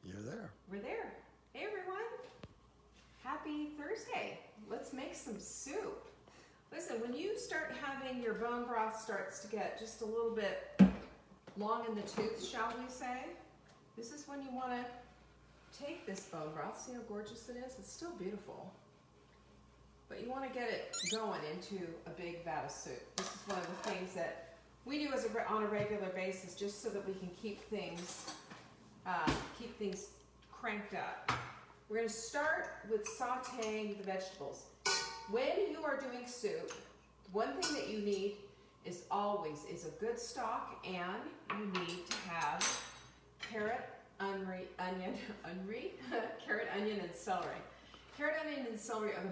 You're there. We're there. Hey everyone. Happy Thursday. Let's make some soup. Listen, when you start having your bone broth starts to get just a little bit long in the tooth, shall we say, this is when you want to take this bone broth. See how gorgeous it is? It's still beautiful. But you want to get it going into a big vat of soup. This is one of the things that we do on a regular basis just so that we can keep things cranked up. We're going to start with sauteing the vegetables. When you are doing soup, one thing that you need is always a good stock, and you need to have carrot, onion, and celery. Carrot, onion, and celery are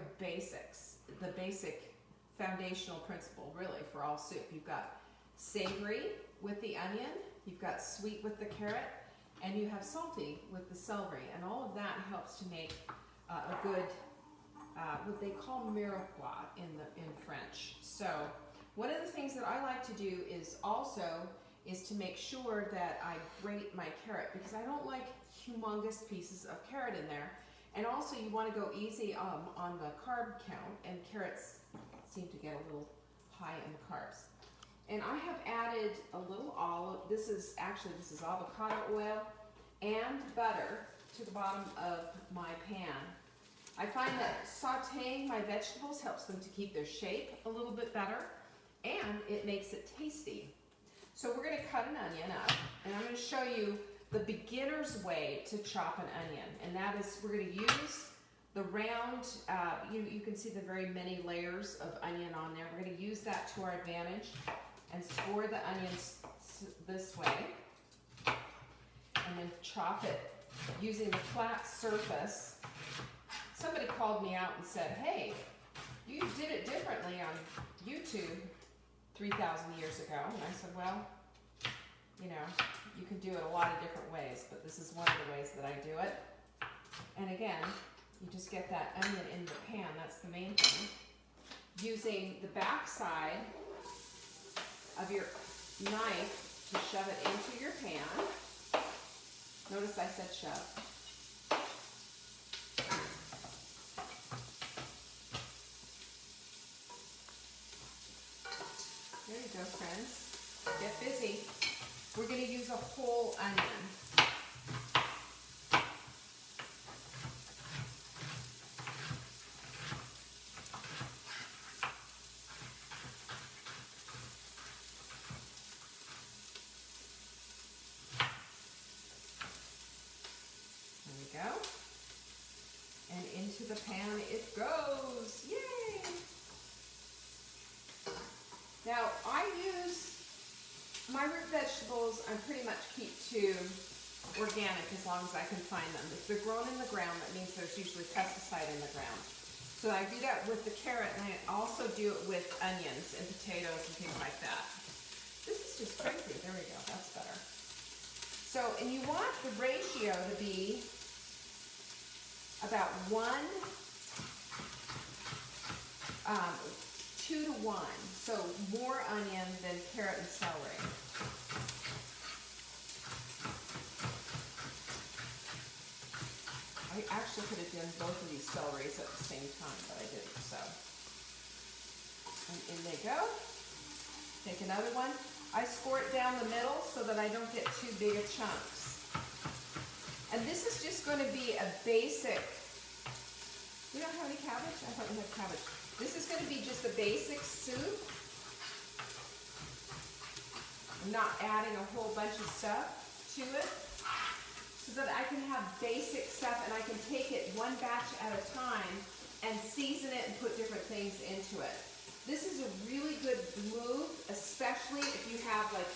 the basic foundational principle, really, for all soup. You've got savory with the onion, you've got sweet with the carrot, and you have salty with the celery, and all of that helps to make a good, what they call mirepoix in French. So one of the things that I like to do is to make sure that I grate my carrot, because I don't like humongous pieces of carrot in there. And also you want to go easy on the carb count, and carrots seem to get a little high in the carbs. And I have added a little olive, this is avocado oil and butter to the bottom of my pan. I find that sauteing my vegetables helps them to keep their shape a little bit better, and it makes it tasty. So we're going to cut an onion up, and I'm going to show you the beginner's way to chop an onion. And that is, we're going to use the round, you can see the very many layers of onion on there. We're going to use that to our advantage and score the onions this way, and then chop it using the flat surface. Somebody called me out and said, hey, you did it differently on YouTube 3,000 years ago. And I said, well, you know, you can do it a lot of different ways, but this is one of the ways that I do it. And again, you just get that onion in the pan, that's the main thing. Using the back side of your knife to shove it into your pan. Notice I said shove. There you go, friends. Get busy. We're going to use a whole onion. There we go. And into the pan it goes. Yay! Now, I use my root vegetables, I pretty much keep to organic as long as I can find them. If they're grown in the ground, that means there's usually pesticide in the ground. So I do that with the carrot, and I also do it with onions and potatoes and things like that. This is just crazy. There we go. That's better. So, and you want the ratio to be about 2 to 1. So more onion than carrot and celery. I actually could have done both of these celeries at the same time, but I didn't, so. And in they go. Take another one. I score it down the middle so that I don't get too big of chunks. And this is just going to be a basic, we don't have any cabbage? I thought we had cabbage. This is going to be just a basic soup. I'm not adding a whole bunch of stuff to it, so that I can have basic stuff and I can take it one batch at a time and season it and put different things into it. This is a really good move, especially if you have, like,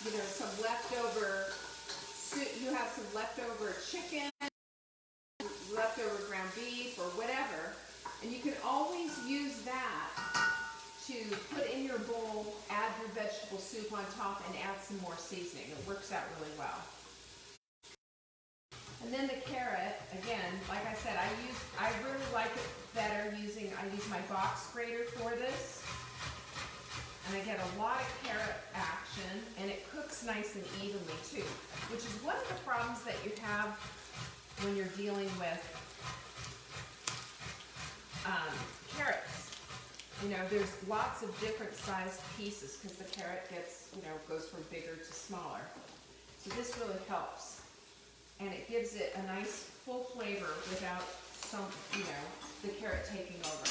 you know, some leftover soup, you have some leftover chicken, leftover ground beef, or whatever, and you can always use that to put in your bowl, add your vegetable soup on top, and add some more seasoning. It works out really well. And then the carrot, again, like I said, I really like it better using, I use my box grater for this. And I get a lot of carrot action, and it cooks nice and evenly too, which is one of the problems that you have when you're dealing with carrots. You know, there's lots of different sized pieces because the carrot gets, you know, goes from bigger to smaller. So this really helps. And it gives it a nice full flavor without some, you know, the carrot taking over.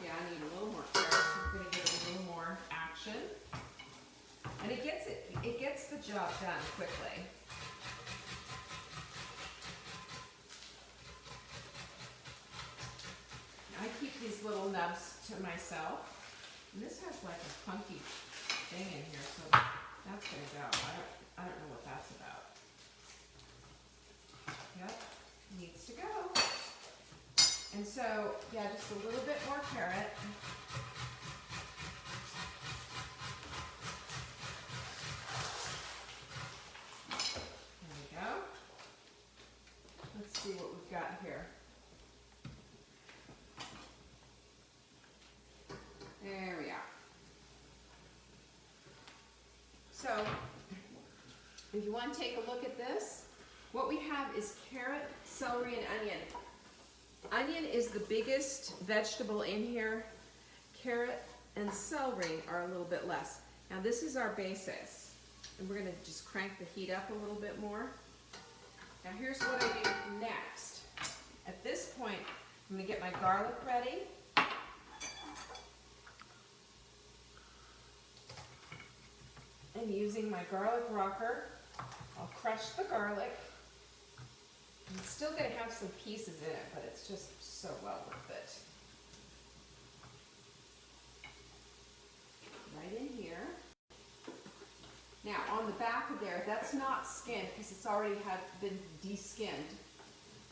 Yeah, I need a little more carrot, so I'm going to give it a little more action. And it gets the job done quickly. I keep these little nubs to myself. And this has like a funky thing in here, so that's gonna go. I don't know what that's about. Yep, needs to go. And so, yeah, just a little bit more carrot. There we go. Let's see what we've got here. There we are. So, if you want to take a look at this, what we have is carrot, celery, and onion. Onion is the biggest vegetable in here. Carrot and celery are a little bit less. Now this is our basis. And we're going to just crank the heat up a little bit more. Now here's what I do next. At this point, I'm going to get my garlic ready. And using my garlic rocker, I'll crush the garlic. It's still going to have some pieces in it, but it's just so well worth it. Right in here. Now on the back of there, that's not skinned because it's already been de-skinned.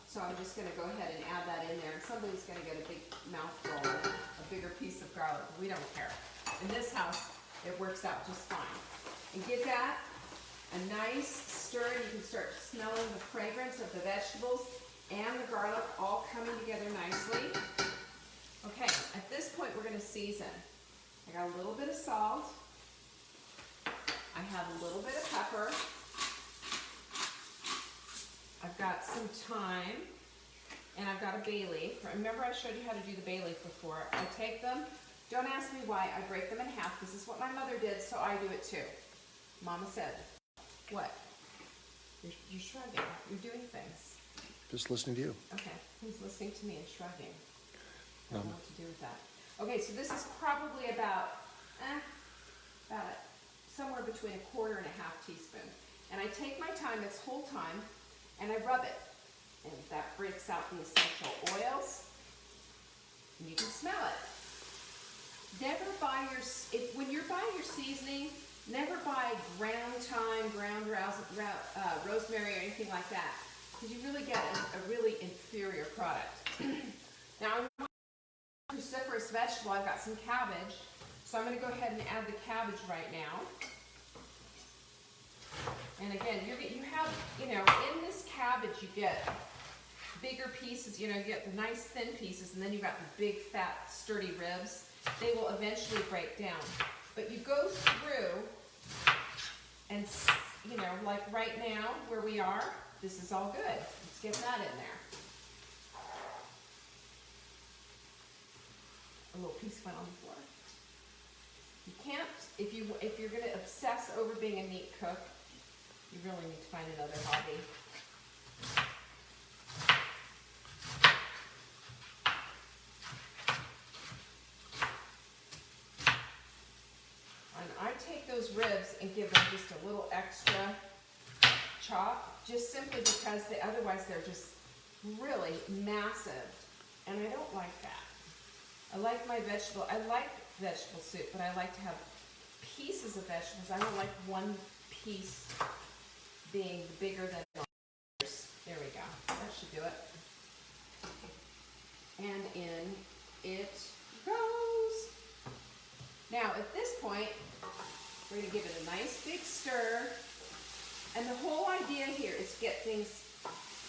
So I'm just going to go ahead and add that in there. And somebody's going to get a big mouthful, a bigger piece of garlic. We don't care. In this house, it works out just fine. And give that a nice stir, and you can start smelling the fragrance of the vegetables and the garlic all coming together nicely. Okay, at this point we're going to season. I got a little bit of salt. I have a little bit of pepper. I've got some thyme, and I've got a bay leaf. Remember I showed you how to do the bay leaf before. I take them, don't ask me why, I break them in half. This is what my mother did, so I do it too. Mama said, what? You're shrugging. You're doing things. Just listening to you. Okay, he's listening to me and shrugging. I don't know what to do with that. Okay, so this is probably about somewhere between 1/4 and 1/2 teaspoon. And I take my time, it's whole time, and I rub it. And that breaks out the essential oils. And you can smell it. Never buy when you're buying your seasoning, never buy ground thyme, ground rosemary, or anything like that, because you really get a really inferior product. Now, I'm a cruciferous vegetable. I've got some cabbage, so I'm going to go ahead and add the cabbage right now. And again, you have, you know, in this cabbage you get bigger pieces. You know, you get the nice thin pieces, and then you've got the big, fat, sturdy ribs. They will eventually break down. But you go through and, you know, like right now where we are, this is all good. Let's get that in there. A little piece went on the floor. You can't, if you're going to obsess over being a meat cook, you really need to find another hobby. And I take those ribs and give them just a little extra chop, just simply because otherwise they're just really massive. And I don't like that. I like vegetable soup, but I like to have pieces of vegetables. I don't like one piece being bigger than others. There we go. That should do it. And in it goes. Now at this point, we're going to give it a nice big stir. And the whole idea here is get things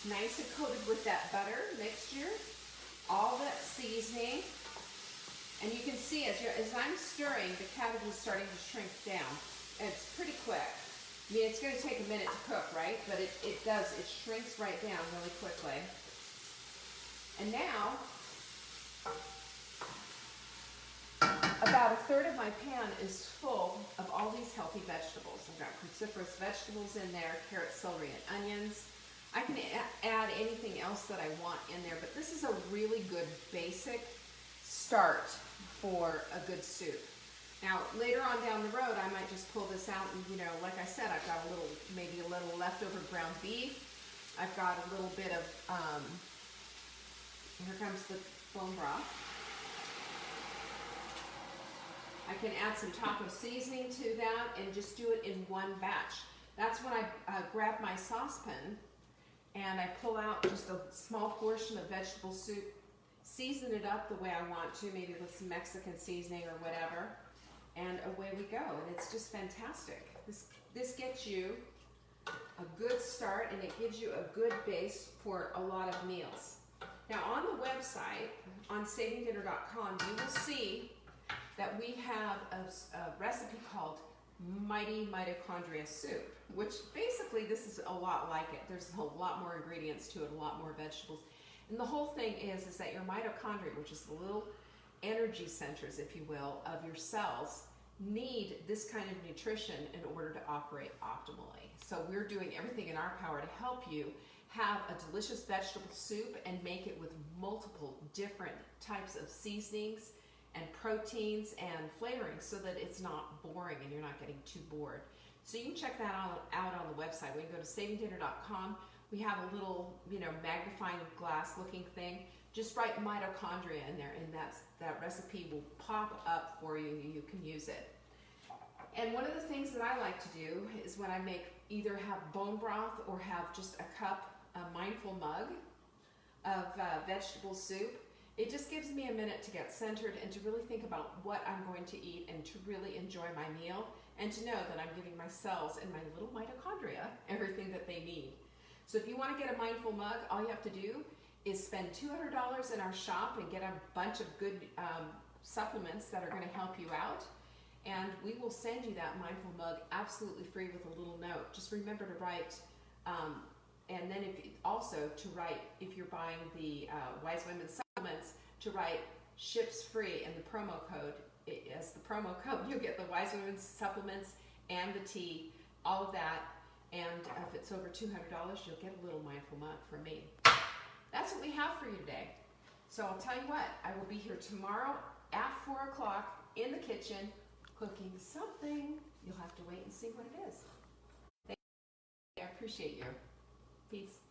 nice and coated with that butter mixture, all that seasoning. And you can see as I'm stirring, the cabbage is starting to shrink down. And it's pretty quick. I mean, it's going to take a minute to cook, right? But it does. It shrinks right down really quickly. And now, about a third of my pan is full of all these healthy vegetables. I've got cruciferous vegetables in there, carrots, celery, and onions. I can add anything else that I want in there, but this is a really good basic start for a good soup. Now, later on down the road, I might just pull this out and, you know, like I said, I've got a little, maybe a little leftover ground beef. I've got a little bit of, here comes the bone broth. I can add some taco seasoning to that and just do it in one batch. That's when I grab my saucepan and I pull out just a small portion of vegetable soup, season it up the way I want to, maybe with some Mexican seasoning or whatever, and away we go. And it's just fantastic. This gets you a good start and it gives you a good base for a lot of meals. Now on the website, on savingdinner.com, you will see that we have a recipe called Mighty Mitochondria Soup, which basically this is a lot like it. There's a lot more ingredients to it, a lot more vegetables. And the whole thing is that your mitochondria, which is the little energy centers, if you will, of your cells, need this kind of nutrition in order to operate optimally. So we're doing everything in our power to help you have a delicious vegetable soup and make it with multiple different types of seasonings and proteins and flavorings so that it's not boring and you're not getting too bored. So you can check that out on the website. When you go to savingdinner.com, we have a little, you know, magnifying glass looking thing. Just write mitochondria in there and that recipe will pop up for you. You can use it. And one of the things that I like to do is when I make either have bone broth or have just a cup, a mindful mug of vegetable soup, it just gives me a minute to get centered and to really think about what I'm going to eat and to really enjoy my meal and to know that I'm giving my cells and my little mitochondria everything that they need. So if you want to get a mindful mug, all you have to do is spend $200 in our shop and get a bunch of good supplements that are going to help you out. And we will send you that mindful mug absolutely free with a little note. Just remember to write, and then if you're buying the Wise Women supplements, to write ships free and the promo code. As the promo code, you'll get the Wise Women supplements and the tea, all of that. And if it's over $200, you'll get a little mindful mug from me. That's what we have for you today. So I'll tell you what, I will be here tomorrow at 4 o'clock in the kitchen cooking something. You'll have to wait and see what it is. Thank you. I appreciate you. Peace.